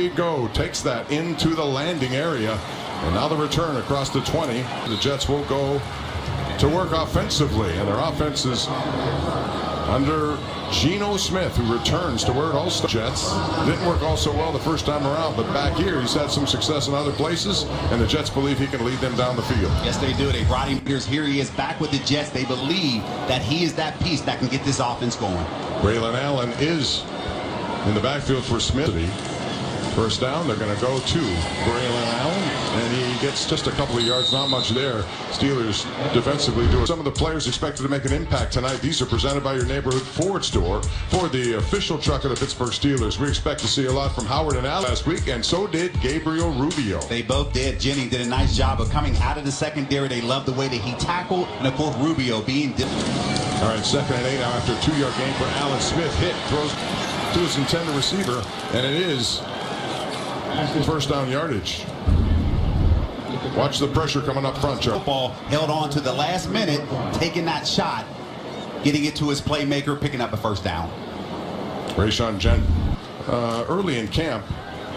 away you go. Takes that into the landing area. And now the return across the 20. The Jets will go to work offensively. And their offense is under Geno Smith, who returns to where it all started. Jets didn't work all so well the first time around, but back here he's had some success in other places, and the Jets believe he can lead them down the field. Yes, they do. They brought him here. He is back with the Jets. They believe that he is that piece that can get this offense going. Braylon Allen is in the backfield for Smith. First down, they're going to go to Braylon Allen, and he gets just a couple of yards, not much there. Steelers defensively do it. Some of the players expected to make an impact tonight. These are presented by your neighborhood Ford store. Ford, the official truck of the Pittsburgh Steelers. We expect to see a lot from Howard and Al last week, and so did Gabriel Rubio. They both did. Jennings did a nice job of coming out of the secondary. They love the way that he tackled, and of course Rubio being all right, 2nd and 8 now after a 2-yard gain for Allen. Smith hit, throws to his intended receiver, and it is first down yardage. Watch the pressure coming up front, Chuck. Football held on to the last minute, taking that shot, getting it to his playmaker, picking up a first down. Rayshon Jen. Early in camp,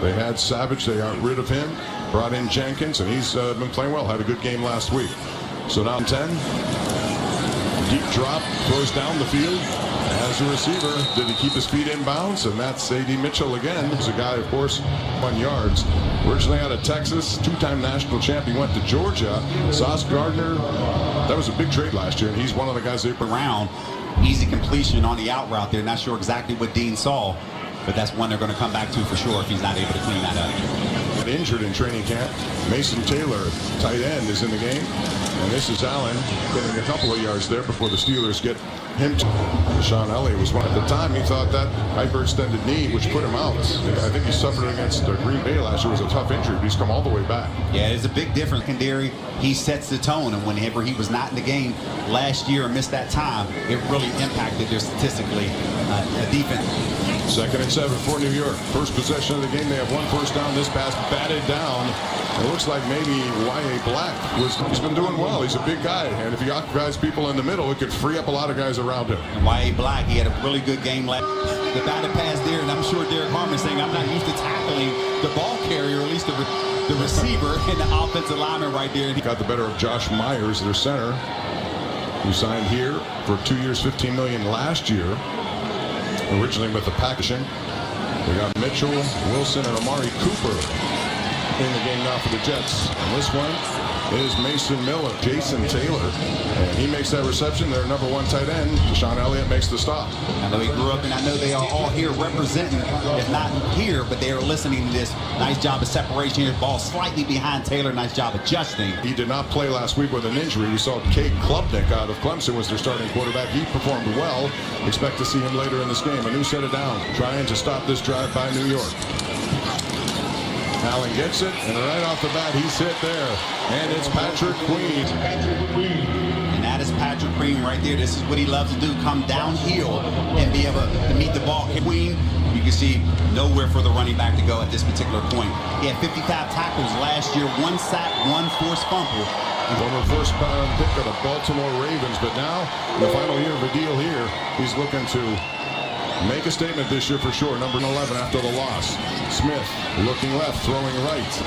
they had Savage. They got rid of him, brought in Jenkins, and he's been playing well. Had a good game last week. So now 10. Deep drop, throws down the field. As a receiver, did he keep his feet in bounds? And that's A.D. Mitchell again. He's a guy, of course, 1 yards. Originally out of Texas, 2-time national champion, went to Georgia. Sauce Gardner, that was a big trade last year, and he's one of the guys they put around. Easy completion on the out route there. Not sure exactly what Dean saw, but that's one they're going to come back to for sure if he's not able to clean that up. Injured in training camp. Mason Taylor, tight end, is in the game. And this is Allen getting a couple of yards there before the Steelers get him to. Sean Elliott was one at the time. He thought that hyperextended knee, which put him out. I think he suffered against Green Bay last year. It was a tough injury, but he's come all the way back. Yeah, there's a big difference. Secondary, he sets the tone, and whenever he was not in the game last year and missed that time, it really impacted their statistically defense. 2nd and 7 for New York. First possession of the game. They have one first down. This pass batted down. It looks like maybe Y.A. Black he's been doing well. He's a big guy, and if he occupies people in the middle, it could free up a lot of guys around him. And Y.A. Black, he had a really good game last. The batted pass there, and I'm sure Derek Harmon's saying, I'm not used to tackling the ball carrier, or at least the receiver and the offensive lineman right there. He got the better of Josh Myers, their center, who signed here for 2 years, $15 million last year. Originally with the packaging. We got Mitchell, Wilson, and Amari Cooper in the game now for the Jets. And this one is Mason Miller, Jason Taylor. And he makes that reception. Their number 1 tight end. Sean Elliott makes the stop. I know he grew up, and I know they are all here representing, if not here, but they are listening to this. Nice job of separation here. Ball slightly behind Taylor. Nice job adjusting. He did not play last week with an injury. We saw Cade Klubnik out of Clemson was their starting quarterback. He performed well. Expect to see him later in this game. A new set of down, trying to stop this drive by New York. Allen gets it, and right off the bat, he's hit there. And it's Patrick Queen. And that is Patrick Queen right there. This is what he loves to do, come downhill and be able to meet the ball. Queen, you can see nowhere for the running back to go at this particular point. He had 55 tackles last year, 1 sack, 1 forced fumble. Former first-round pick of the Baltimore Ravens, but now, in the final year of a deal here, he's looking to make a statement this year for sure. Number 11 after the loss. Smith looking left, throwing right.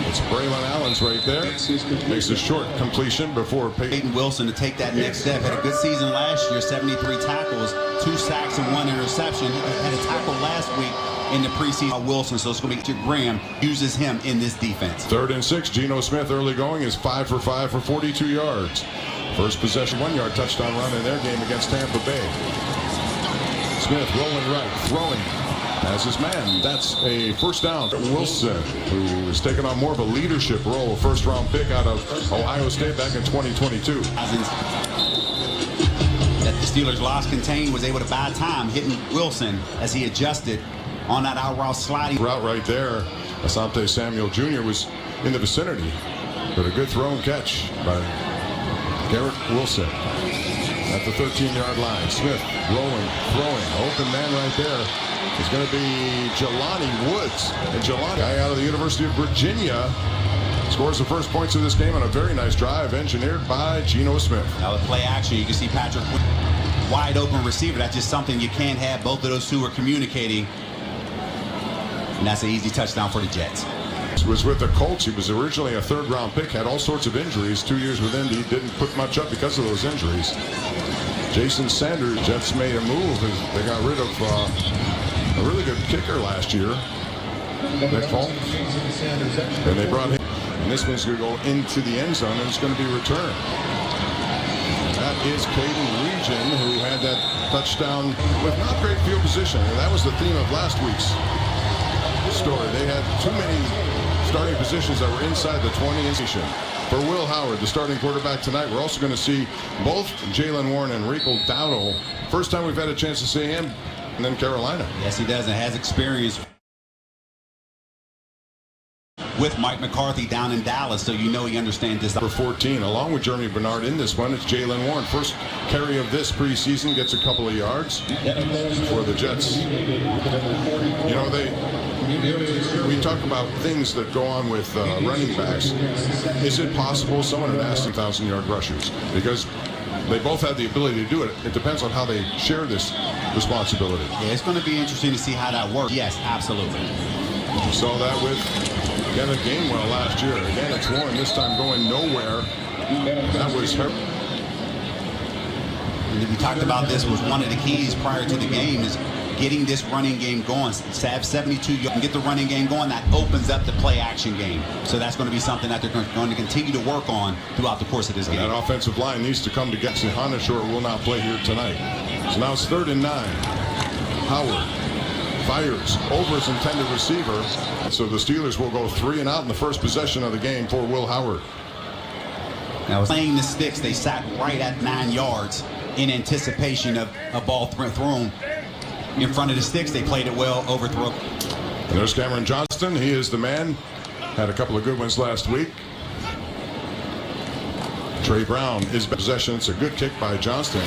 It's Braylon Allen's right there. Makes a short completion before Peyton Wilson to take that next step. Had a good season last year, 73 tackles, 2 sacks and 1 interception. Had a tackle last week in the preseason. Wilson, so it's going to be Graham uses him in this defense. 3rd and 6. Geno Smith early going is 5 for 5 for 42 yards. First possession, 1-yard touchdown run in their game against Tampa Bay. Smith rolling right, throwing as his man. That's a first down. Wilson, who is taking on more of a leadership role, first-round pick out of Ohio State back in 2022. That the Steelers' loss contained, was able to buy time, hitting Wilson as he adjusted on that out route sliding. Route right there. Asante Samuel Jr. was in the vicinity, but a good throw and catch by Garrett Wilson. At the 13-yard line. Smith rolling, throwing. Open man right there. It's going to be Jelani Woods. And Jelani, guy out of the University of Virginia, scores the first points of this game on a very nice drive engineered by Geno Smith. Now the play action, you can see Patrick wide open receiver. That's just something you can't have. Both of those two are communicating. And that's an easy touchdown for the Jets. Was with the Colts. He was originally a third-round pick, had all sorts of injuries. 2 years with Indy, didn't put much up because of those injuries. Jason Sanders, Jets made a move. They got rid of a really good kicker last year, Nick Folk, and they brought him. And this one's going to go into the end zone, and it's going to be returned. That is Caden Region, who had that touchdown with not great field position. And that was the theme of last week's story. They had too many starting positions that were inside the 20 station. For Will Howard, the starting quarterback tonight, we're also going to see both Jalen Warren and Rico Dowdle. First time we've had a chance to see him, and then Carolina. Yes, he does, and has experience with Mike McCarthy down in Dallas, so you know he understands this. For 14, along with Jeremy Bernard in this one, it's Jalen Warren. First carry of this preseason, gets a couple of yards for the Jets. You know, we talk about things that go on with running backs. Is it possible someone had asked 1,000-yard rushers? Because they both have the ability to do it. It depends on how they share this responsibility. Yeah, it's going to be interesting to see how that works. Yes, absolutely. You saw that with Kenneth Gainwell last year. Again, it's Warren, this time going nowhere. That was her. We talked about this was one of the keys prior to the game is getting this running game going. To have 72 yards and get the running game going, that opens up the play action game. So that's going to be something that they're going to continue to work on throughout the course of this game. That offensive line needs to come together. Hanashore will not play here tonight. So now it's 3rd and 9. Howard fires over his intended receiver. So the Steelers will go 3 and out in the first possession of the game for Will Howard. Now, playing the sticks, they sat right at 9 yards in anticipation of a ball thrown in front of the sticks. They played it well, overthrow. And there's Cameron Johnston. He is the man. Had a couple of good ones last week. Trey Brown is possession. It's a good kick by Johnston.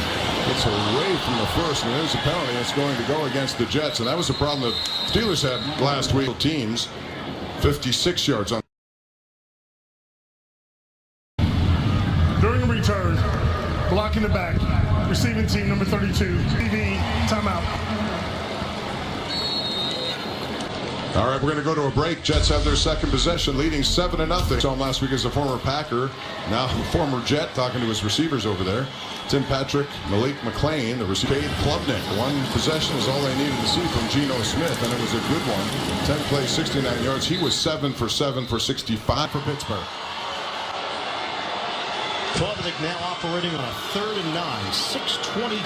It's away from the first, and there's a penalty. It's going to go against the Jets, and that was the problem that Steelers had last week. Teams 56 yards on. During the return, blocking the back, receiving team number 32, TV, timeout. All right, we're going to go to a break. Jets have their second possession, leading 7-0. Saw him last week as a former Packer, now a former Jet, talking to his receivers over there. Tim Patrick, Malik McLean, the receiver. Klubnik. One possession is all they needed to see from Geno Smith, and it was a good one. 10 plays, 69 yards. He was 7 for 7 for 65 for Pittsburgh. Klubnik now operating on a 3rd and 9, 6:20.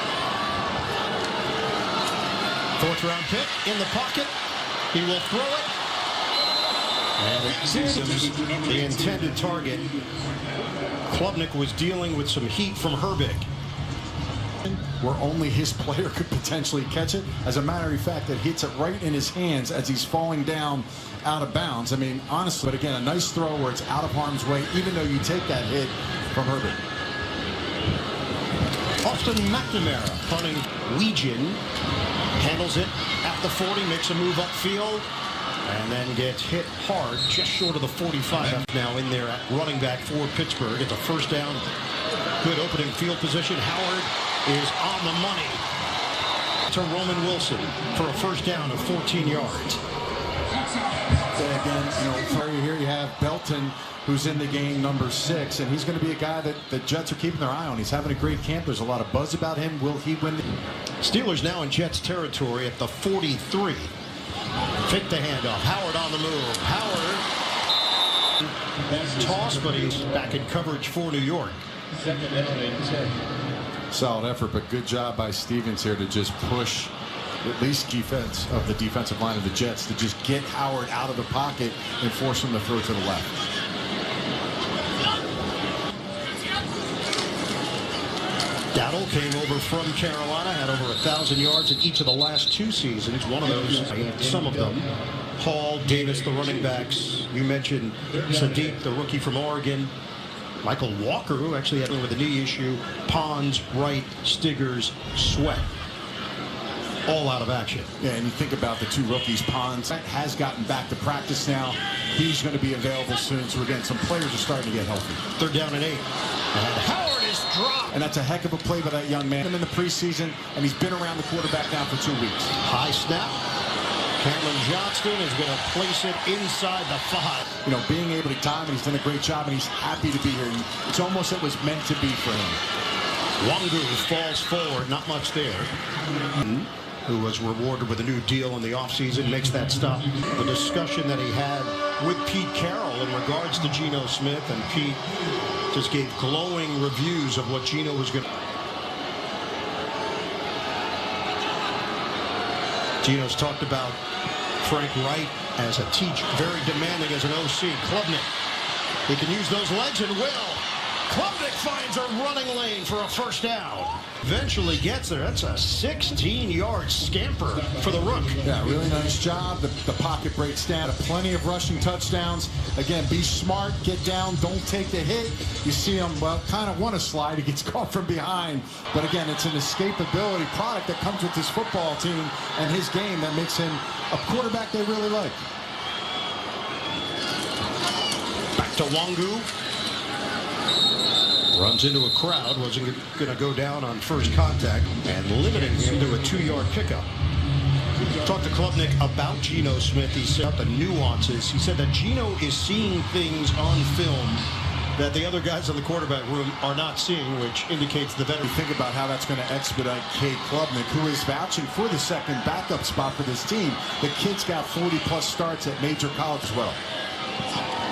4th round pick in the pocket. He will throw it. And the intended target. Klubnik was dealing with some heat from Herbig. Where only his player could potentially catch it. As a matter of fact, it hits it right in his hands as he's falling down out of bounds. I mean, honestly, but again, a nice throw where it's out of harm's way, even though you take that hit from Herbig. Austin McNamara punting. Legion handles it at the 40, makes a move upfield, and then gets hit hard just short of the 45. Now in there at running back for Pittsburgh. It's a first down. Good opening field position. Howard is on the money to Roman Wilson for a first down of 14 yards. Again, here you have Belton, who's in the game, number 6, and he's going to be a guy that the Jets are keeping their eye on. He's having a great camp. There's a lot of buzz about him. Will he win? Steelers now in Jets territory at the 43. Fake the handoff. Howard on the move. Howard toss, but he's back in coverage for New York. Solid effort, but good job by Stevens here to just push at least defense of the defensive line of the Jets to just get Howard out of the pocket and force him to throw to the left. Dowdle came over from Carolina, had over 1,000 yards in each of the last 2 seasons. One of those, some of them. Hall, Davis, the running backs. You mentioned Sadiq, the rookie from Oregon. Michael Walker, who actually had with a knee issue. Pons, Wright, Stiggers, Sweat. All out of action. Yeah, and you think about the 2 rookies. Pons has gotten back to practice now. He's going to be available soon. So again, some players are starting to get healthy. 3rd down and 8. And Howard is dropped. And that's a heck of a play by that young man. Him in the preseason, and he's been around the quarterback now for 2 weeks. High snap. Cameron Johnston is going to place it inside the 5. You know, being able to time, and he's done a great job, and he's happy to be here. It's almost it was meant to be for him. Wangu falls forward, not much there. Who was rewarded with a new deal in the offseason, makes that stop. The discussion that he had with Pete Carroll in regards to Geno Smith, and Pete just gave glowing reviews of what Geno was going to. Geno's talked about Frank Wright as a teacher, very demanding as an OC. Klubnik, he can use those legs and will. Klubnik finds a running lane for a first down. Eventually gets there. That's a 16-yard scamper for the rook. Yeah, really nice job. The pocket breaks down. Plenty of rushing touchdowns. Again, be smart, get down, don't take the hit. You see him, well, kind of want to slide. He gets caught from behind. But again, it's an escapability product that comes with his football team and his game that makes him a quarterback they really like. Back to Wangu. Runs into a crowd, wasn't going to go down on first contact, and limiting him to a 2-yard pickup. Talked to Klubnik about Geno Smith. He said the nuances. He said that Geno is seeing things on film that the other guys in the quarterback room are not seeing, which indicates the veteran. Think about how that's going to expedite Cade Klubnik, who is vouching for the second backup spot for this team. The kid's got 40-plus starts at major college as well.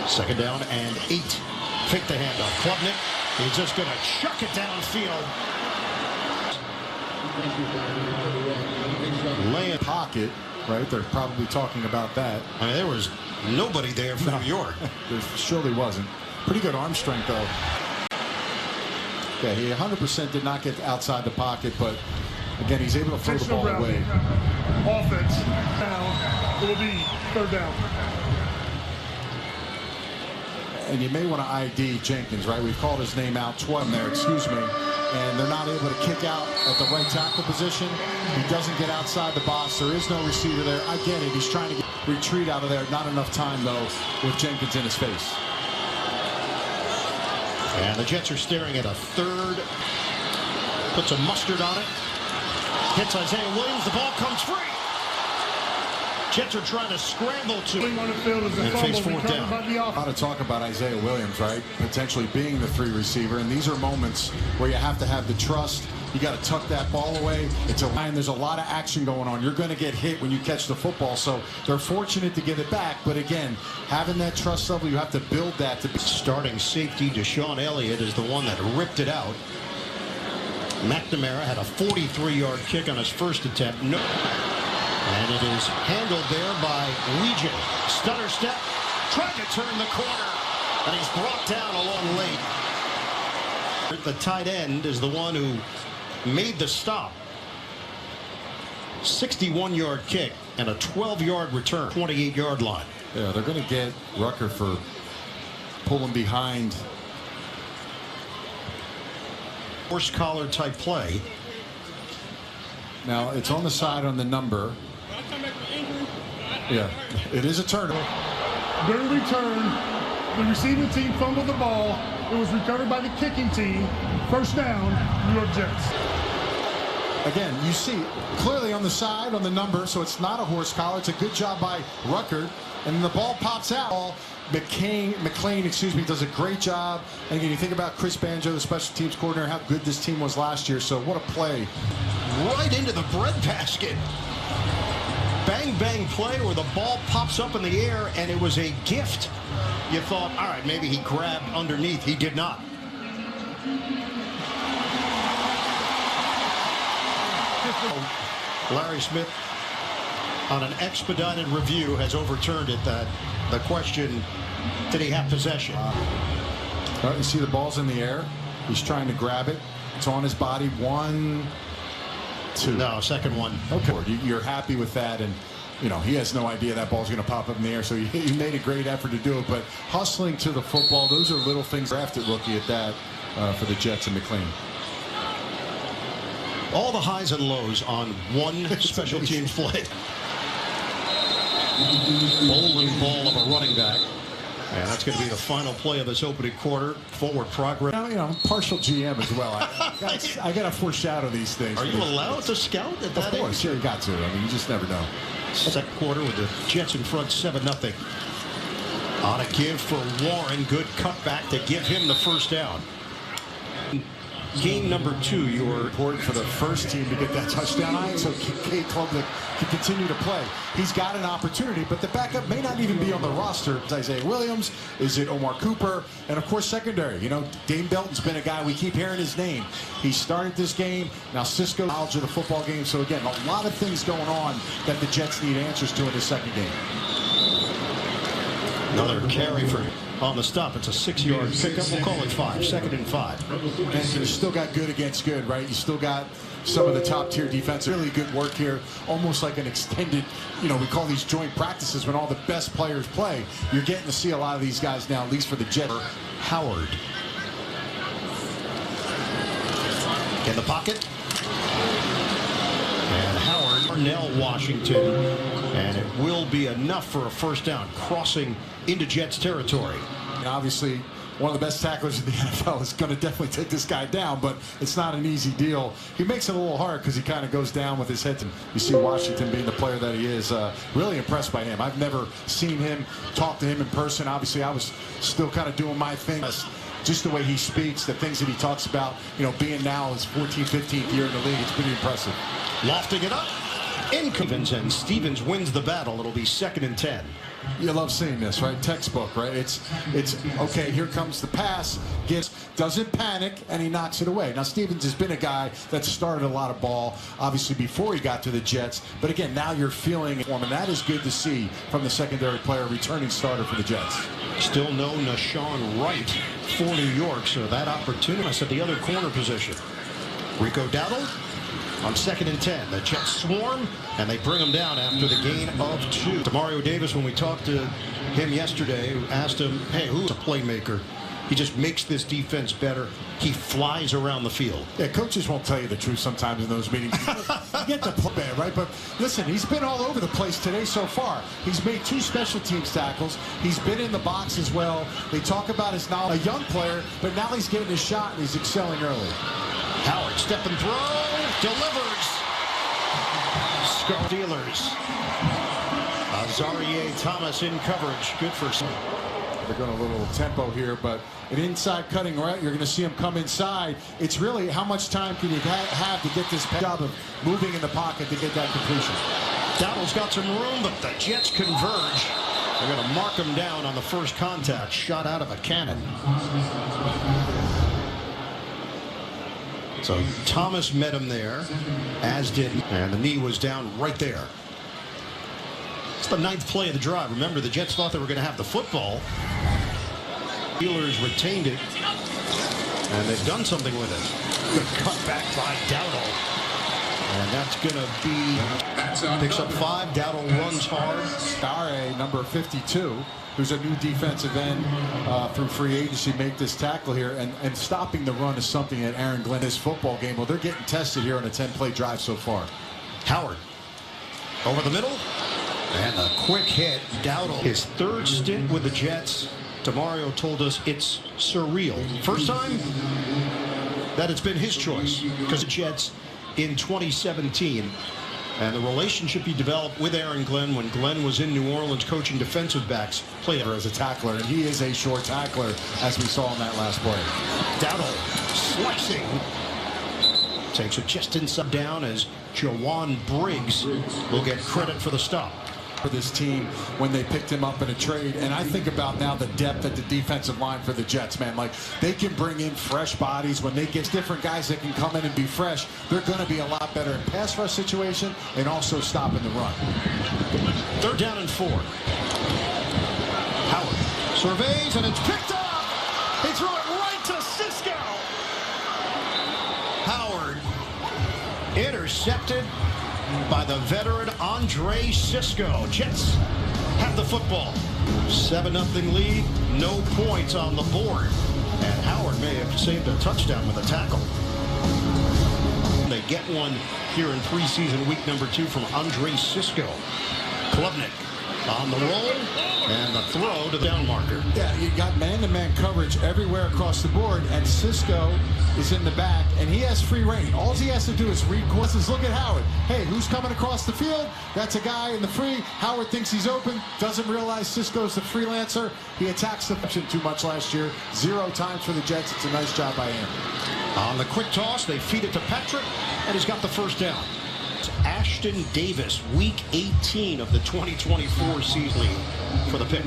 Second down and 8. Fake the handoff. Klubnik. He's just going to chuck it downfield. Laying pocket, right? They're probably talking about that. I mean, there was nobody there from New York. There surely wasn't. Pretty good arm strength, though. Yeah, he 100% did not get outside the pocket, but again, he's able to throw the ball away. Offense. Now, it will be third down. And you may want to ID Jenkins, right? We've called his name out twice there, excuse me. And they're not able to kick out at the right tackle position. He doesn't get outside the box. There is no receiver there. I get it. He's trying to retreat out of there. Not enough time, though, with Jenkins in his face. And the Jets are staring at a third. Puts a mustard on it. Hits Isaiah Williams. The ball comes free. Jets are trying to scramble to and face fourth down. A lot of talk about Isaiah Williams, right? Potentially being the 3 receiver. And these are moments where you have to have the trust. You got to tuck that ball away. It's a line. There's a lot of action going on. You're going to get hit when you catch the football. So they're fortunate to get it back. But again, having that trust level, you have to build that. Starting safety Deshaun Elliott is the one that ripped it out. McNamara had a 43-yard kick on his first attempt. No. And it is handled there by Legion. Stutter step, trying to turn the corner, and he's brought down along late. The tight end is the one who made the stop. 61-yard kick and a 12-yard return, 28-yard line. Yeah, they're going to get Rucker for pulling behind. Horse collar type play. Now, it's on the side on the number. Yeah, it is a turnover. During return, the receiving team fumbled the ball. It was recovered by the kicking team. First down, New York Jets. Again, you see clearly on the side on the number, so it's not a horse collar. It's a good job by Rucker, and the ball pops out. McLean, does a great job. And again, you think about Chris Banjo, the special teams coordinator, how good this team was last year. So what a play. Right into the breadbasket. Bang, bang play where the ball pops up in the air, and it was a gift. You thought, all right, maybe he grabbed underneath. He did not. Larry Smith, on an expedited review, has overturned it. That the question, did he have possession? You see the ball's in the air. He's trying to grab it. It's on his body. 1, 2. No, second one. Okay. You're happy with that, and you know he has no idea that ball's going to pop up in the air. So he made a great effort to do it. But hustling to the football, those are little things. Drafted rookie at that for the Jets and McLean. All the highs and lows on one special teams play. Bowling ball of a running back. And that's going to be the final play of this opening quarter. Forward progress. You know, I'm partial GM as well. I got to foreshadow these things. Are you allowed to scout at that age? Of course, yeah, you got to. I mean, you just never know. Second quarter with the Jets in front 7-0. On a give for Warren. Good cutback to give him the first down. Game number 2, you're important for the first team to get that touchdown. So Kate Klubnik can continue to play. He's got an opportunity, but the backup may not even be on the roster. Is Isaiah Williams? Is it Omar Cooper? And of course, secondary. You know, Dane Belton's been a guy, we keep hearing his name. He started this game. Now Cisco knowledge of the football game. So again, a lot of things going on that the Jets need answers to in this second game. Another carry for on the stop. It's a 6-yard pickup. We'll call it 5. 2nd and 5. And you still got good against good, right? You still got some of the top tier defense. Really good work here. Almost like an extended, you know, we call these joint practices when all the best players play. You're getting to see a lot of these guys now, at least for the Jets. Howard. In the pocket. And Howard, Darnell Washington. And it will be enough for a first down, crossing into Jets territory. And obviously, one of the best tacklers in the NFL is going to definitely take this guy down, but it's not an easy deal. He makes it a little hard because he kind of goes down with his head. You see Washington being the player that he is. Really impressed by him. I've never seen him, talk to him in person. Obviously, I was still kind of doing my thing. Just the way he speaks, the things that he talks about, you know, being now his 14th, 15th year in the league, it's pretty impressive. Lofting it up. Incomings, and Stevens wins the battle. It'll be 2nd and 10. You love seeing this, right? Textbook, right? It's okay, here comes the pass, doesn't panic, and he knocks it away. Now, Stevens has been a guy that started a lot of ball, obviously, before he got to the Jets. But again, now you're feeling it, and that is good to see from the secondary player, returning starter for the Jets. Still no Nashawn Wright for New York, so that opportunity at the other corner position. Rico Dowdle on 2nd and 10. The Jets swarm, and they bring him down after the gain of 2. To Mario Davis, when we talked to him yesterday, asked him, hey, who's a playmaker? He just makes this defense better. He flies around the field. Yeah, coaches won't tell you the truth sometimes in those meetings. You get the play, right? But listen, he's been all over the place today so far. He's made 2 special teams tackles. He's been in the box as well. They talk about his knowledge. A young player, but now he's getting his shot and he's excelling early. Howard, step and throw, delivers. Steelers. Azarie Thomas in coverage. Good for some. They're going a little tempo here, but an inside cutting right. You're going to see him come inside. It's really how much time can you have to get this job of moving in the pocket to get that completion. Dowdle's got some room, but the Jets converge. They're going to mark him down on the first contact. Shot out of a cannon. So Thomas met him there, as did, and the knee was down right there. It's the 9th play of the drive. Remember, the Jets thought they were going to have the football. Steelers retained it, and they've done something with it. Good cut back by Dowdle. And that's going to be, picks up 5. Dowdle runs hard. Dare, number 52, who's a new defensive end through free agency, make this tackle here. And stopping the run is something that Aaron Glenn, this football game, well, they're getting tested here on a 10-play drive so far. Howard over the middle. And a quick hit. Dowdle, his 3rd stint with the Jets. Demario told us it's surreal. First time that it's been his choice, because the Jets in 2017. And the relationship he developed with Aaron Glenn when Glenn was in New Orleans coaching defensive backs. Played as a tackler, and he is a short tackler, as we saw in that last play. Dowdle slicing. Takes it just inside down as Jawan Briggs will get credit for the stop. For this team when they picked him up in a trade, and I think about now the depth at the defensive line for the Jets, man. Like, they can bring in fresh bodies when they get different guys that can come in and be fresh. They're going to be a lot better in pass rush situation and also stopping the run. 3rd down and 4. Howard surveys, and it's picked up. He threw it right to Cisco. Howard intercepted by the veteran Andre Cisco. Jets have the football. 7-0 lead, no points on the board. And Howard may have saved a touchdown with a tackle. They get one here in preseason week number 2 from Andre Cisco. Klubnik On the roll, and the throw to the down marker. Yeah, you got man-to-man coverage everywhere across the board, and Cisco is in the back, and he has free reign. All he has to do is read courses. Look at Howard. Hey, who's coming across the field? That's a guy in the free. Howard thinks he's open, doesn't realize Cisco's the freelancer. He attacks the option too much last year. 0 times for the Jets. It's a nice job by him. On the quick toss, they feed it to Patrick, and he's got the first down. Ashton Davis, week 18 of the 2024 season for the pick.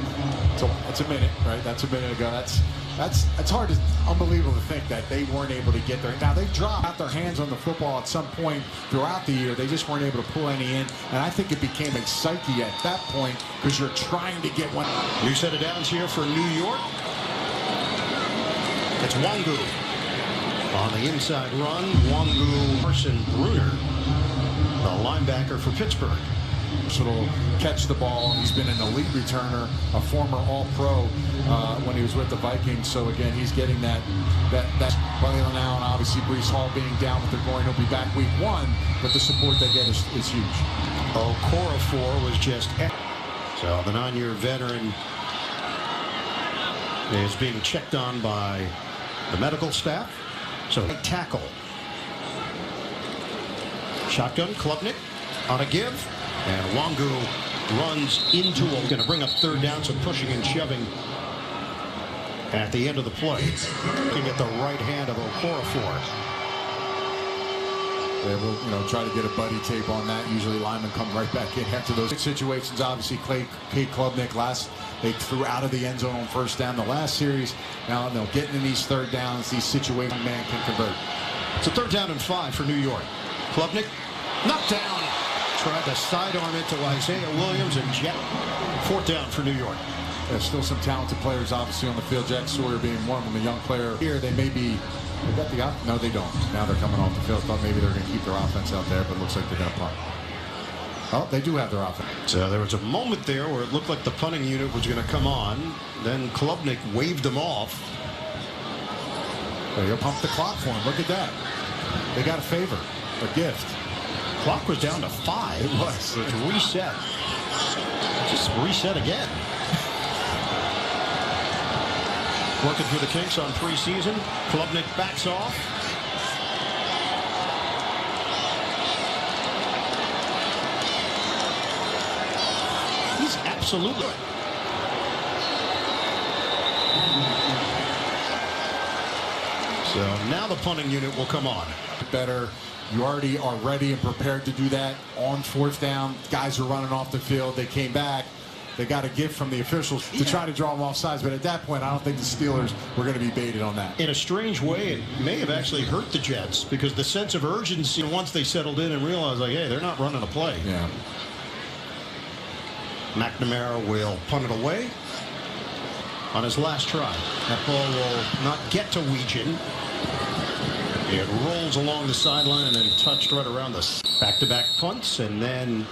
So it's a minute, right? That's a minute ago. It's hard to, unbelievable to think that they weren't able to get there. Now they dropped their hands on the football at some point throughout the year. They just weren't able to pull any in, and I think it became a psyche at that point because you're trying to get one. New set of downs here for New York. It's Wangu on the inside run. Wangu, Carson Bruner, the linebacker for Pittsburgh. Will catch the ball. He's been an elite returner, a former All-Pro when he was with the Vikings. So again, he's getting that value now, and obviously Breece Hall being down with the groin, he'll be back week 1. But the support they get is huge. Okorafor was just so the 9-year veteran is being checked on by the medical staff. So a tackle. Shotgun, Klubnik on a give, and Wangu runs into him. Going to bring up third down, some pushing and shoving at the end of the play. Looking at the right hand of Okorafor. They will, try to get a buddy tape on that. Usually linemen come right back in after those situations. Obviously, Kate Klubnik they threw out of the end zone on first down the last series. Now they'll get in these third downs. These situations, man can convert. It's a 3rd down and 5 for New York. Klubnik knocked down. Tried to sidearm it to Isaiah Williams and Jet. 4th down for New York. There's still some talented players obviously on the field. Jack Sawyer being one of them, a young player. Here they may be. They got the no, they don't. Now they're coming off the field. Thought maybe they're going to keep their offense out there, but it looks like they're going to punt. Oh, they do have their offense. So there was a moment there where it looked like the punting unit was going to come on. Then Klubnik waved them off. They'll pump the clock for him. Look at that. They got a favor, a gift. Clock was down to 5. It was. So it's reset. Just reset again. Working through the kinks on preseason. Klubnik backs off. He's absolutely. So now the punting unit will come on. Better. You already are ready and prepared to do that on 4th down. Guys are running off the field. They came back. They got a gift from the officials to try to draw them off sides. But at that point, I don't think the Steelers were going to be baited on that. In a strange way, it may have actually hurt the Jets because the sense of urgency, once they settled in and realized, like, hey, they're not running a play. Yeah. McNamara will punt it away on his last try. That ball will not get to Weegin. It rolls along the sideline and then touched right around the back-to-back punts, and then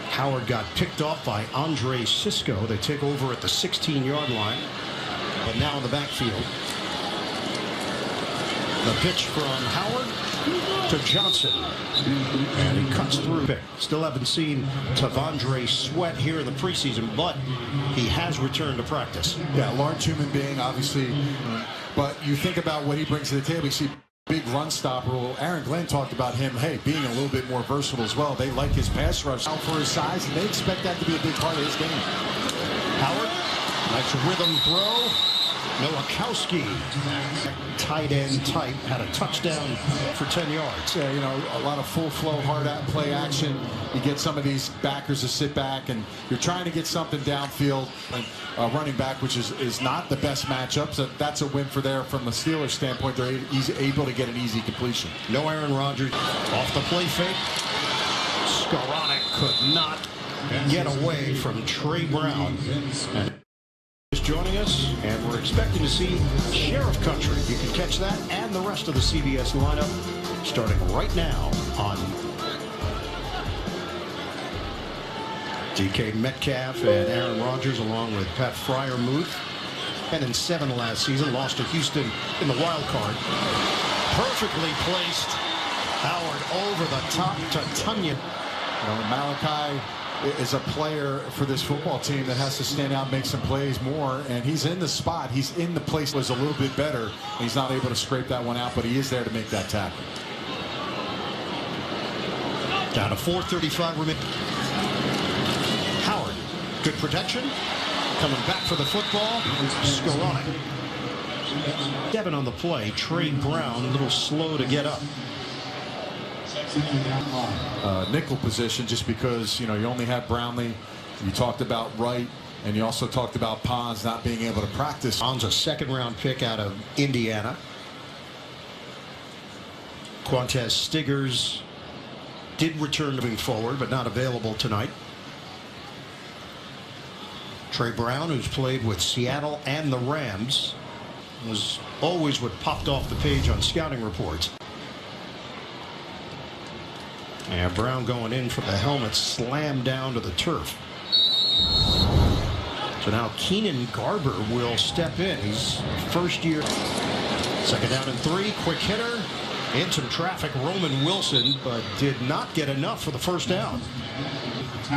Howard got picked off by Andre Cisco. They take over at the 16-yard line, but now in the backfield. The pitch from Howard to Johnson, and he cuts through. Still haven't seen Tavondre Sweat here in the preseason, but he has returned to practice. Yeah, large human being, obviously, but you think about what he brings to the table. You see big run stopper. Well, Aaron Glenn talked about him, being a little bit more versatile as well. They like his pass rush out for his size, and they expect that to be a big part of his game. Howard, nice rhythm throw. Nowakowski, tight end type, had a touchdown for 10 yards. Yeah, a lot of full flow, hard play action. You get some of these backers to sit back, and you're trying to get something downfield. Running back, which is not the best matchup, so that's a win for from the Steelers standpoint. They're able to get an easy completion. No Aaron Rodgers off the play fake. Skoranek could not get away from Trey Brown. And is joining us, and we're expecting to see Sheriff Country. You can catch that and the rest of the CBS lineup starting right now on DK Metcalf and Aaron Rodgers, along with Pat Freiermuth. 10-7 last season, lost to Houston in the wild card. Perfectly placed. Howard over the top to Tunyon. Malachi is a player for this football team that has to stand out, make some plays more, and he's in the spot. He's in the place was a little bit better, and he's not able to scrape that one out, but he is there to make that tackle. Down to 4:35 remaining. Howard, good protection. Coming back for the football. Skoranek. 7 on the play. Trey Brown, a little slow to get up. Nickel position, just because you only have Brownlee. You talked about Wright, and you also talked about Pons not being able to practice. Pons, a 2nd-round pick out of Indiana. Quantez Stiggers did return moving forward, but not available tonight. Trey Brown, who's played with Seattle and the Rams, was always what popped off the page on scouting reports. And Brown going in for the helmet slammed down to the turf. So now Keenan Garber will step in. He's first year. 2nd down and 3. Quick hitter. In some traffic, Roman Wilson, but did not get enough for the first down.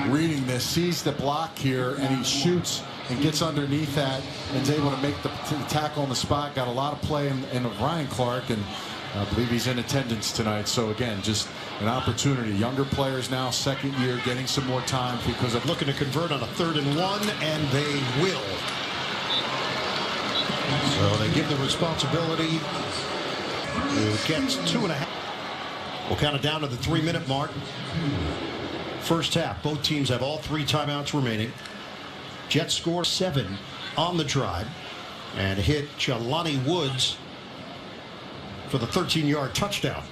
Reading this, sees the block here, and he shoots and gets underneath that and is able to make the tackle on the spot. Got a lot of play in Ryan Clark, and I believe he's in attendance tonight. So again, just an opportunity. Younger players now, 2nd year, getting some more time because of looking to convert on a 3rd and 1, and they will. So they give the responsibility. Who gets 2.5. We'll count it down to the 3-minute mark. First half, both teams have all 3 timeouts remaining. Jets score 7 on the drive and hit Jelani Woods for the 13-yard touchdown.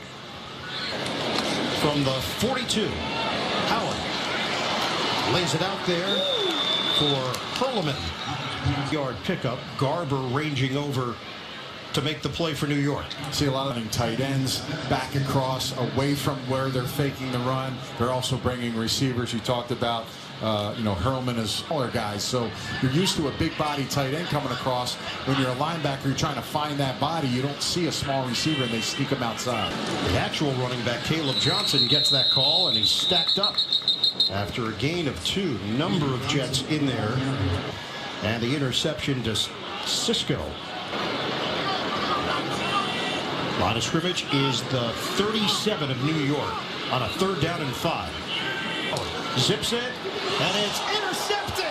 From the 42, Howard lays it out there for Perlman. Yard pickup. Garber ranging over to make the play for New York. See a lot of tight ends back across away from where they're faking the run. They're also bringing receivers. You talked about Hurlman is smaller guys, so you're used to a big body tight end coming across. When you're a linebacker, you're trying to find that body. You don't see a small receiver, and they sneak him outside. The actual running back, Caleb Johnson, gets that call, and he's stacked up after a gain of 2. Number of Jets in there, and the interception to Cisco. Line of scrimmage is the 37 of New York on a 3rd down and 5. Zips it, and it's intercepted.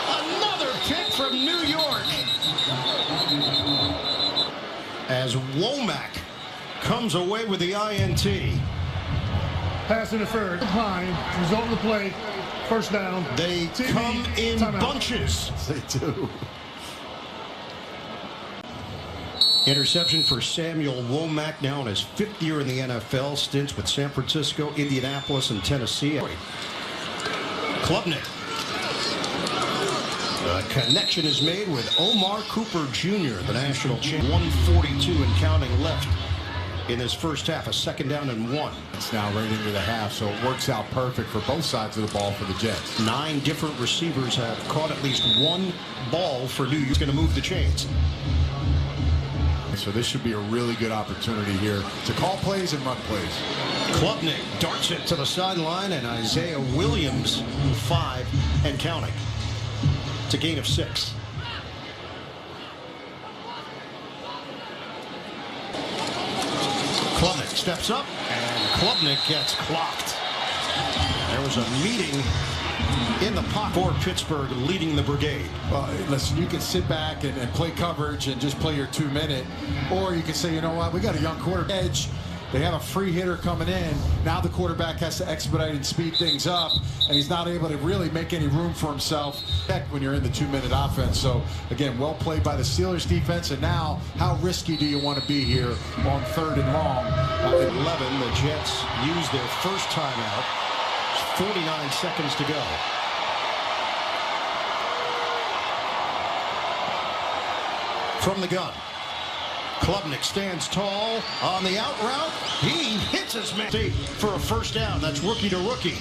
Another pick from New York. As Womack comes away with the INT. Pass interfered. Behind. Result of the play. First down. They come in bunches. They do. Interception for Samuel Womack, now in his 5th year in the NFL. Stints with San Francisco, Indianapolis, and Tennessee. Klubnik. The connection is made with Omar Cooper Jr., the national champion. 1:42 and counting left in this first half. A 2nd down and 1. It's now right into the half, so it works out perfect for both sides of the ball for the Jets. 9 different receivers have caught at least 1 ball for New York. Going to move the chains. So this should be a really good opportunity here to call plays and run plays. Klubnik darts it to the sideline, and Isaiah Williams 5 and counting. It's a gain of 6. Klubnik steps up, and Klubnik gets clocked. There was a meeting in the pocket for Pittsburgh, leading the brigade. Well, listen, you can sit back and play coverage and just play your 2-minute, or you can say, you know what, we got a young quarterback edge. They have a free hitter coming in. Now the quarterback has to expedite and speed things up, and he's not able to really make any room for himself when you're in the 2-minute offense. So, again, well played by the Steelers defense. And now, how risky do you want to be here on 3rd and long? At 11, the Jets use their first timeout. 49 seconds to go. From the gun, Klubnik stands tall on the out route. He hits his man for a first down. That's rookie to rookie.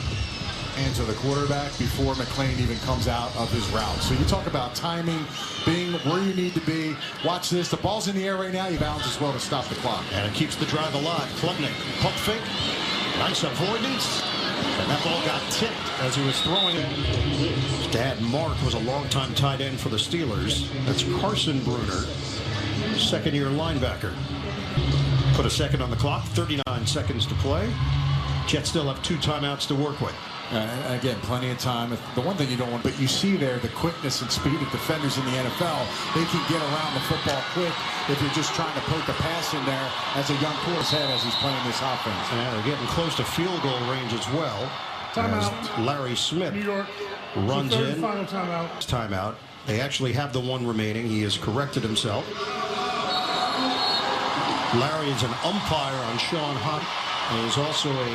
Hands of the quarterback before McClain even comes out of his route. So you talk about timing, being where you need to be. Watch this. The ball's in the air right now. You bounce as well to stop the clock. And it keeps the drive alive. Klubnik, pump fake. Nice avoidance. And that ball got tipped as he was throwing it. His dad, Mark, was a longtime tight end for the Steelers. That's Carson Bruner, second-year linebacker. Put a second on the clock, 39 seconds to play. Jets still have 2 timeouts to work with. Again, plenty of time. The one thing you don't want, but you see there the quickness and speed of defenders in the NFL. They can get around the football quick if you're just trying to poke a pass in there as a young quarterback's head as he's playing this offense. Yeah, they're getting close to field goal range as well. Timeout. Larry Smith New York. runs Third in. and final timeout. Timeout. They actually have the one remaining. He has corrected himself. Larry is an umpire on Sean Hunt and is also a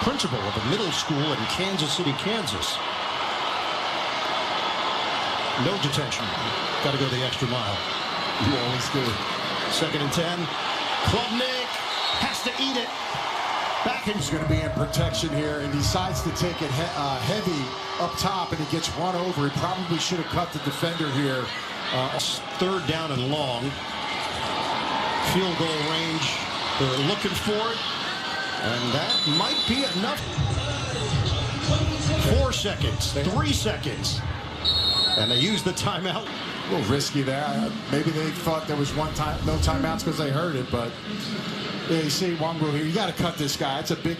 principal of a middle school in Kansas City, Kansas. No detention. Got to go the extra mile. You always do. 2nd and 10. Klubnik has to eat it. Back in. He's going to be in protection here and decides to take it heavy up top, and he gets run over. He probably should have cut the defender here. 3rd down and long. Field goal range. They're looking for it. And that might be enough. 4 seconds. 3 seconds. And they use the timeout. A little risky there. Maybe they thought there was no timeouts because they heard it, but yeah, you see Wangru here. You got to cut this guy. It's a big.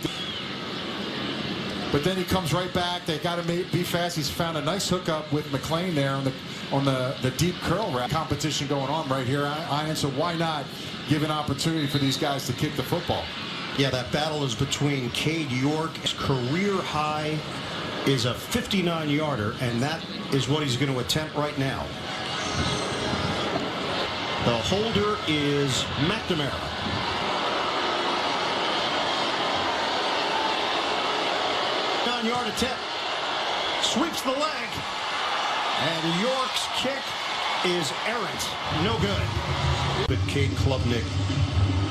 But then he comes right back. They got to be fast. He's found a nice hookup with McLean there on the deep curl route. Competition going on right here, Ian. So why not give an opportunity for these guys to kick the football? Yeah, that battle is between Cade York. His career high is a 59-yarder, and that is what he's going to attempt right now. The holder is McNamara. Yard attempt. Sweeps the leg. And York's kick is errant. No good. But Cade Klubnik,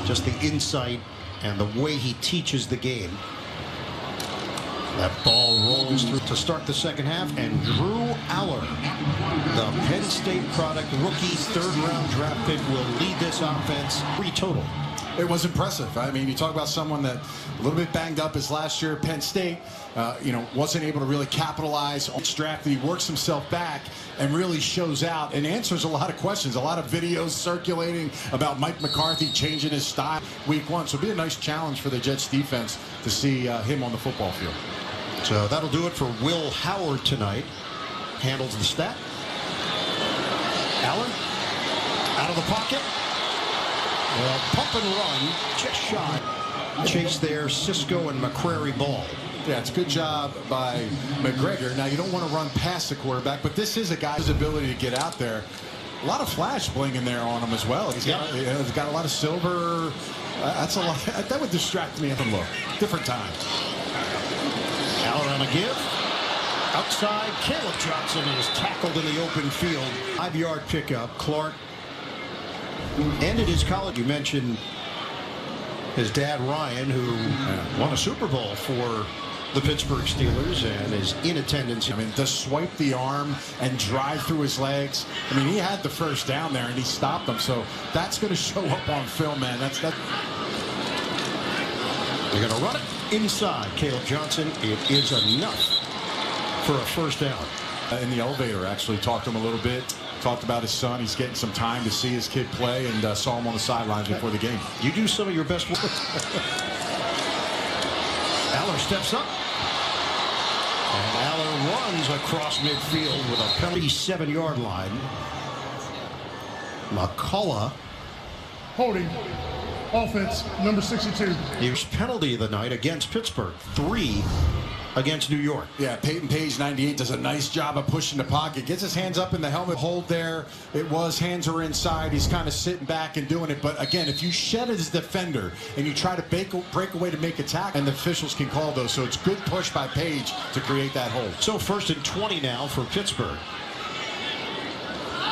just the insight and the way he teaches the game. That ball rolls through to start the second half, and Drew Aller, the Penn State product, rookie 3rd-round draft pick, will lead this offense. 3 total. It was impressive. I mean, you talk about someone that a little bit banged up his last year at Penn State, wasn't able to really capitalize on this draft. He works himself back and really shows out and answers a lot of questions. A lot of videos circulating about Mike McCarthy changing his style week 1. So it'll be a nice challenge for the Jets defense to see him on the football field. So that'll do it for Will Howard tonight. Handles the snap. Allen out of the pocket. Well, pump and run, just shy. Chase there, Cisco and McCrary ball. Yeah, it's a good job by McGregor. Now, you don't want to run past the quarterback, but this is a guy's ability to get out there. A lot of flash blinging there on him as well. He's got a lot of silver. That's a lot. That would distract me. Look, different time. Allen on a give. Outside, Caleb Johnson is tackled in the open field. 5-yard pickup. Clark ended his college. You mentioned his dad, Ryan, who won a Super Bowl for the Pittsburgh Steelers and is in attendance. I mean, to swipe the arm and drive through his legs. I mean, he had the first down there and he stopped them. So that's going to show up on film, man. They're going to run it inside. Caleb Johnson, it is enough for a first down. In the elevator, actually talked to him a little bit. Talked about his son. He's getting some time to see his kid play, and saw him on the sidelines before the game. You do some of your best work. Aller steps up. And Aller runs across midfield with a penalty 7-yard line. McCullough. Holding. Offense, number 62. His penalty of the night against Pittsburgh. 3 against New York. Yeah, Peyton Page, 98, does a nice job of pushing the pocket. Gets his hands up in the helmet hold there. It was hands are inside. He's kind of sitting back and doing it. But again, if you shed as a defender and you try to break away to make a tackle, and the officials can call those. So it's good push by Page to create that hold. So 1st and 20 now for Pittsburgh.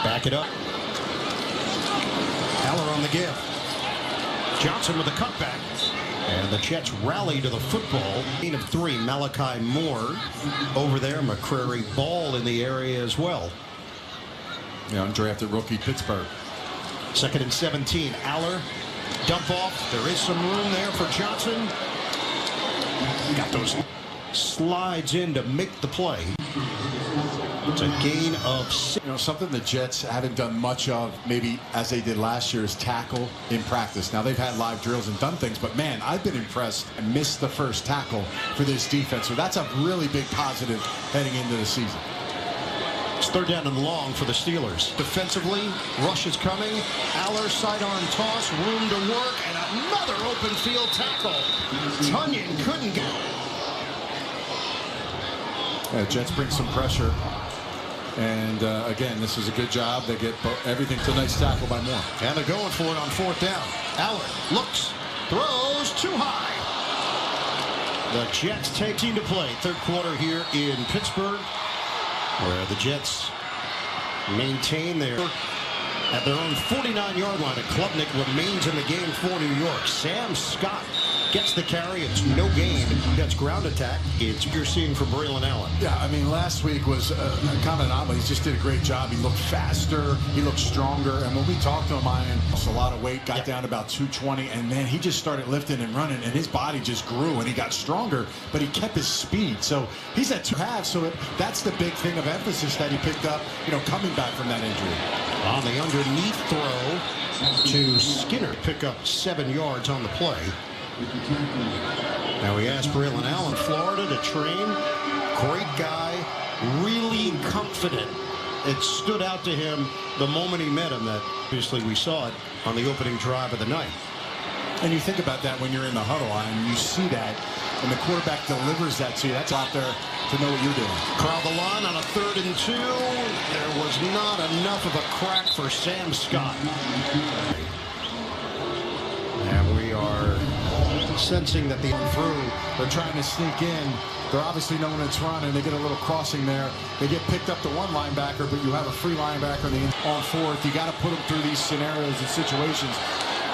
Back it up. Aller on the give. Johnson with a cutback. And the Jets rally to the football. 8 of 3. Malachi Moore over there. McCrary Ball in the area as well. Yeah, undrafted rookie Pittsburgh. 2nd and 17. Aller. Dump off. There is some room there for Johnson. Got those. slides in to make the play. It's a gain of 6. You know, something the Jets haven't done much of, maybe as they did last year, is tackle in practice. Now, they've had live drills and done things, but man, I've been impressed and missed the first tackle for this defense. So that's a really big positive heading into the season. It's 3rd down and long for the Steelers. Defensively, rush is coming. Aller, sidearm toss, room to work, and another open field tackle. Tunyon couldn't get. Jets bring some pressure. And again, this is a good job. They get everything. It's a nice tackle by Moore. And they're going for it on 4th down. Aller looks, throws too high. The Jets take team to play. 3rd quarter here in Pittsburgh, where the Jets maintain their at their own 49-yard line. Klubnik remains in the game for New York. Sam Scott gets the carry. It's no gain. That's ground attack. It's you're seeing from Braylon Allen. Yeah, I mean, last week was kind of an anomaly. He just did a great job. He looked faster. He looked stronger. And when we talked to him, Ian lost a lot of weight, got down to about 220, and then he just started lifting and running, and his body just grew, and he got stronger, but he kept his speed. So he's at 2.5, so that's the big thing of emphasis that he picked up, you know, coming back from that injury. On the underneath throw to Skinner. Pick up 7 yards on the play. Now we asked Braylon Allen, Florida, to train. Great guy, really confident. It stood out to him the moment he met him that obviously we saw it on the opening drive of the night. And you think about that when you're in the huddle, and you see that, and the quarterback delivers that to you. That's out there to know what you're doing. Crowd the line on a 3rd and 2. There was not enough of a crack for Sam Scott. And we are sensing that they're trying to sneak in. They're obviously knowing it's run, and they get a little crossing there. They get picked up to one linebacker, but you have a free linebacker on 4th. You got to put them through these scenarios and situations.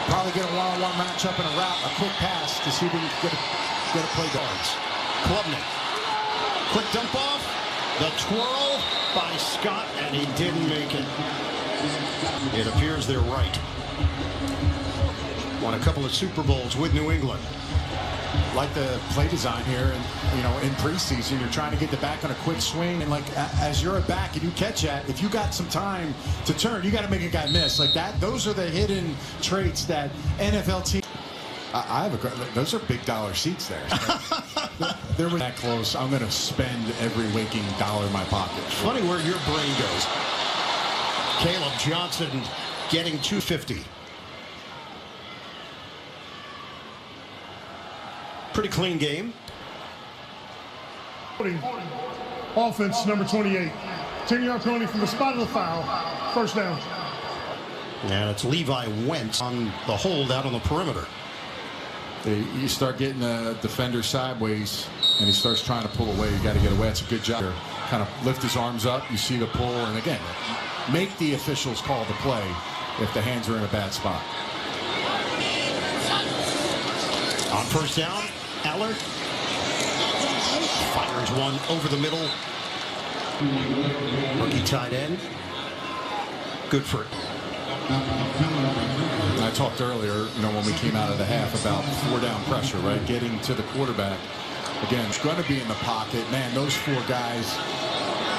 Probably get a one-on-one matchup and a route, a quick pass to see if we can get a play guards. Klubnik. Quick dump off. The twirl by Scott, and he didn't make it. It appears they're right. Won a couple of Super Bowls with New England. Like the play design here, and you know, in preseason, you're trying to get the back on a quick swing, and like as you're a back and you catch that, if you got some time to turn, you got to make a guy miss like that. Those are the hidden traits that NFL team. I have those are big dollar seats there. They're that close. I'm going to spend every waking dollar in my pocket. Funny where your brain goes. Caleb Johnson getting 250. Pretty clean game. Offense, number 28. 10-yard penalty from the spot of the foul. 1st down. And it's Levi Wentz on the hold out on the perimeter. You start getting the defender sideways, and he starts trying to pull away. You got to get away. That's a good job. Kind of lift his arms up. You see the pull, and again, make the officials call the play if the hands are in a bad spot. On 1st down, Aller fires one over the middle. Rookie tight end. Good for it. I talked earlier, you know, when we came out of the half about 4-down pressure, right? Getting to the quarterback. Again, it's going to be in the pocket. Man, those 4 guys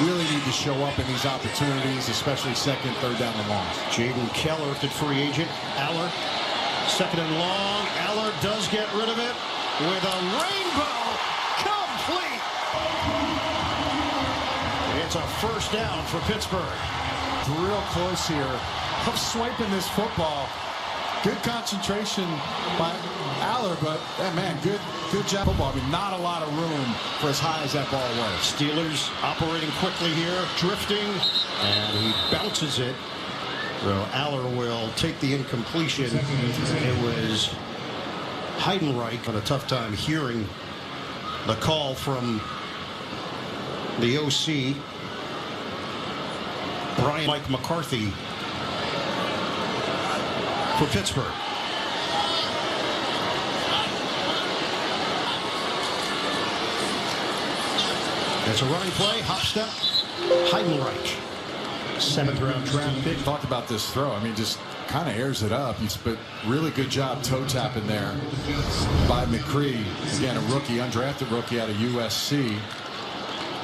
really need to show up in these opportunities, especially 2nd, 3rd down and long. Jaden Keller, the free agent. Aller, 2nd and long. Aller does get rid of it with a rainbow complete. It's a 1st down for Pittsburgh. Real close here of swiping this football. Good concentration by Aller, but man, good job football. I mean, not a lot of room for as high as that ball was. Steelers operating quickly here, drifting, and he bounces it. So Aller will take the incompletion. It was Heidenreich on a tough time hearing the call from the OC. Mike McCarthy for Pittsburgh. It's a running play, hop step, Heidenreich. 7th-round draft pick. Talked about this throw. I mean, just kind of airs it up. But really good job toe tapping there by McCree. Again, a rookie, undrafted rookie out of USC.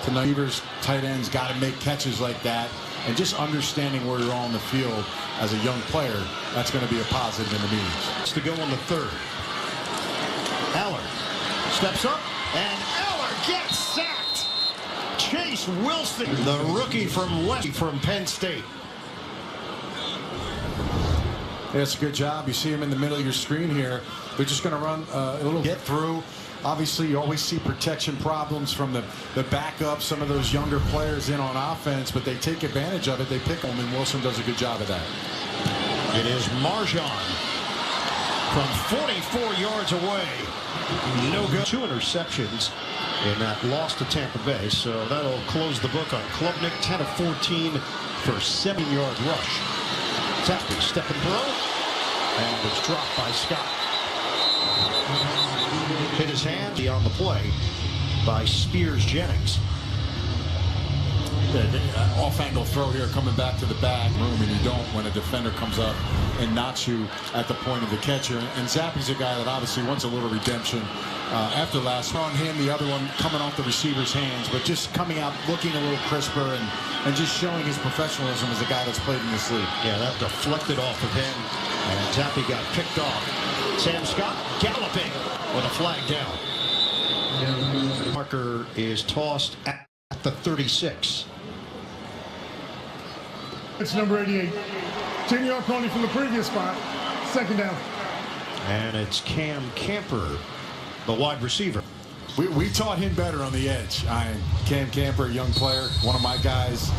Tonight, receivers, tight ends got to make catches like that. And just understanding where you're on the field as a young player, that's going to be a positive in the meetings. To go on the third. Aller steps up, and Aller gets sacked. Chase Wilson, the rookie from Penn State. That's a good job. You see him in the middle of your screen here. They're just going to run a little get through. Obviously, you always see protection problems from the backup, some of those younger players in on offense, but they take advantage of it. They pick them, and Wilson does a good job of that. It is Marjan from 44 yards away. No good. 2 interceptions in that loss to Tampa Bay, so that'll close the book on Klubnik. 10 of 14 for a 7-yard rush. Zappy step and throw, and it's dropped by Scott. Hit his hand on the play by Spears Jennings. Off-angle throw here coming back to the back room, and you don't when a defender comes up and knocks you at the point of the catcher. And Zappy's a guy that obviously wants a little redemption after last on him, the other one coming off the receiver's hands, but just coming out looking a little crisper and just showing his professionalism as a guy that's played in this league. Yeah, that deflected off of him, and Zappy got picked off. Sam Scott galloping with a flag down. Marker is tossed at the 36. It's number 88. 10-yard penalty from the previous spot. 2nd down. And it's Cam Camper, the wide receiver. We taught him better on the edge. Cam Camper, young player, one of my guys.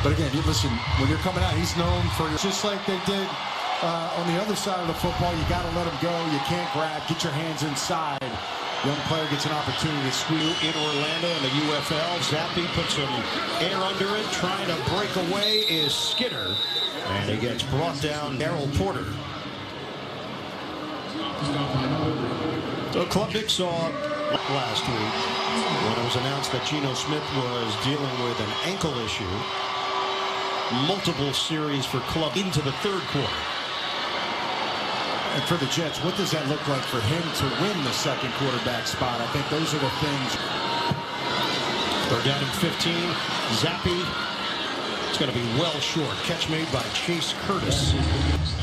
But again, listen, when you're coming out, he's known for just like they did on the other side of the football. You got to let him go. You can't grab. Get your hands inside. Young player gets an opportunity to squeal In Orlando in the UFL, Zappy puts some air under it. Trying to break away is Skinner. And he gets brought down. Darrell Porter. So Klubnik saw last week when it was announced that Geno Smith was dealing with an ankle issue. Multiple series for Club into the 3rd quarter. And for the Jets, what does that look like for him to win the 2nd quarterback spot? I think those are the things. They're down in 15. Zappy. It's going to be well short. Catch made by Chase Curtis.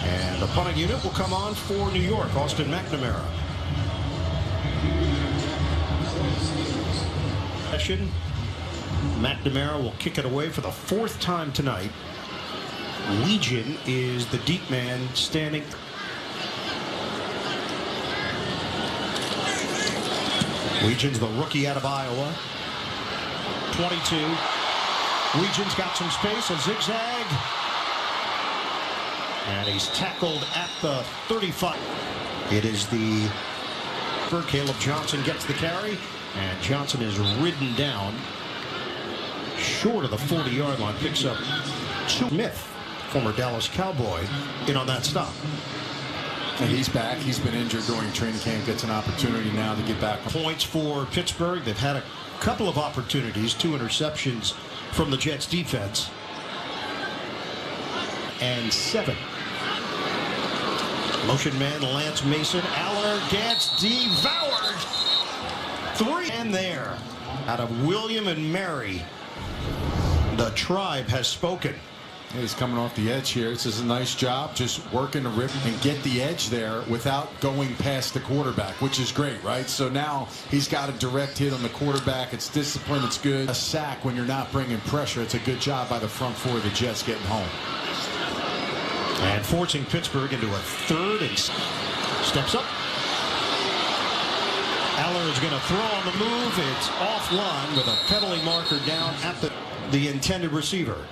And the punting unit will come on for New York. Austin McNamara. McNamara will kick it away for the 4th time tonight. Legion is the deep man standing. Legion's the rookie out of Iowa. 22. Legion's got some space, a zigzag. And he's tackled at the 35. It is the Caleb Johnson gets the carry, and Johnson is ridden down short of the 40-yard line. Picks up 2. Smith, former Dallas Cowboy, in on that stop. And he's back. He's been injured during training camp. Gets an opportunity now to get back. Points for Pittsburgh. They've had a couple of opportunities. 2 interceptions from the Jets defense. And 7. Motion man Lance Mason. Aller gets devoured. 3 and there. Out of William and Mary. The tribe has spoken. He's coming off the edge here. This is a nice job, just working the rip and get the edge there without going past the quarterback, which is great, right? So now he's got a direct hit on the quarterback. It's discipline. It's good. A sack when you're not bringing pressure. It's a good job by the front 4 of the Jets getting home. And forcing Pittsburgh into a 3rd and steps up. Aller is going to throw on the move. It's offline with a penalty marker down at the intended receiver.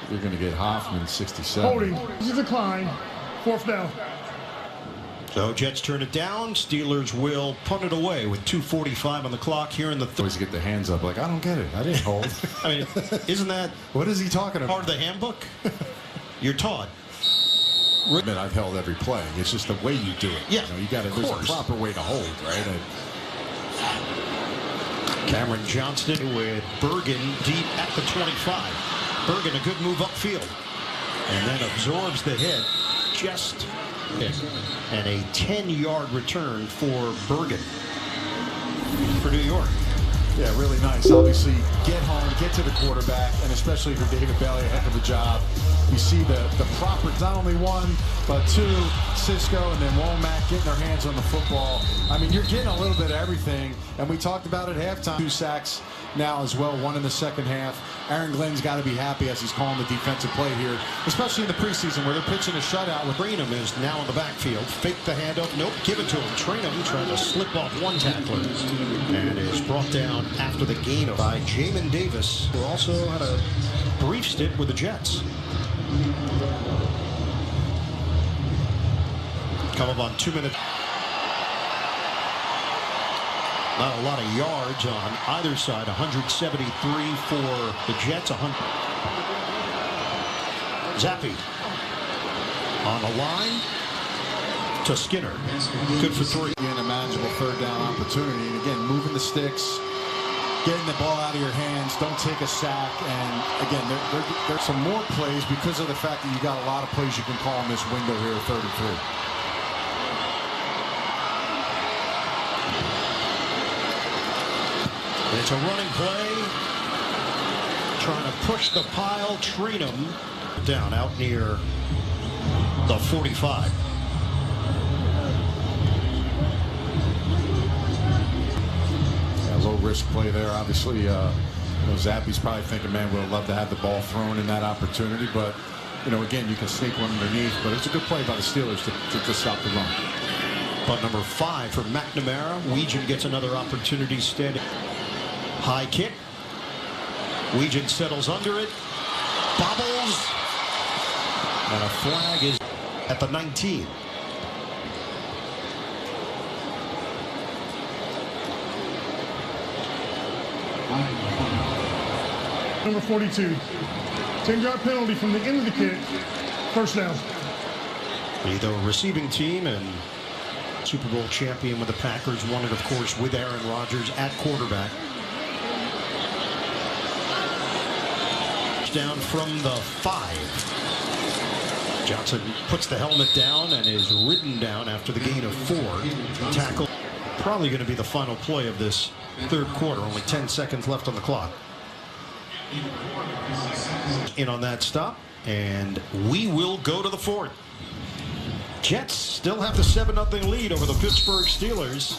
You're going to get Hoffman, 67. Holding. This is a decline. 4th down. So Jets turn it down. Steelers will punt it away with 2:45 on the clock here in the 3rd. Always get the hands up like, I don't get it. I didn't hold. I mean, isn't that what is he talking about? part of the handbook? You're taught. I've held every play. It's just the way you do it. Yeah, you got to. There's a proper way to hold, right? Cameron Johnston with Bergen deep at the 25. Bergen a good move upfield. And then absorbs the hit just and a 10-yard return for Bergen for New York. Yeah, really nice. Obviously, get home, get to the quarterback, and especially for David Bailey, a heck of a job. You see the proper, not only one, but two, Cisco and then Womack getting their hands on the football. I mean, you're getting a little bit of everything, and we talked about it at halftime. 2 sacks now as well, 1 in the second half. Aaron Glenn's got to be happy as he's calling the defensive play here, especially in the preseason where they're pitching a shutout. With Trainum is now in the backfield. Fake the handoff. Nope, give it to him. Trainum trying to slip off one tackler and is brought down after the gain by Jamin Davis, who also had a brief stint with the Jets. Come up on 2 minutes. Not a lot of yards on either side. 173 for the Jets. 100. Zappi on the line to Skinner. Good for 3. An imaginable third down opportunity. And again, moving the sticks, getting the ball out of your hands, don't take a sack. And again, there's some more plays because of the fact that you got a lot of plays you can call in this window here at 3rd and 3. It's a running play. Trying to push the pile. Trainum down out near the 45. Low risk play there. Obviously, Zappi's probably thinking, man, we'd love to have the ball thrown in that opportunity. But, again, you can sneak one underneath. But it's a good play by the Steelers to stop the run. But number 5 for McNamara. Weegan gets another opportunity standing. High kick. Weegan settles under it. Bobbles. And a flag is at the 19. Number 42. 10-yard penalty from the end of the kick. First down. The receiving team and Super Bowl champion with the Packers won it, of course, with Aaron Rodgers at quarterback. Down from the 5. Johnson puts the helmet down and is ridden down after the gain of 4. Tackle. Probably going to be the final play of this 3rd quarter. Only 10 seconds left on the clock. In on that stop, and we will go to the 4th. Jets still have the 7-0 lead over the Pittsburgh Steelers.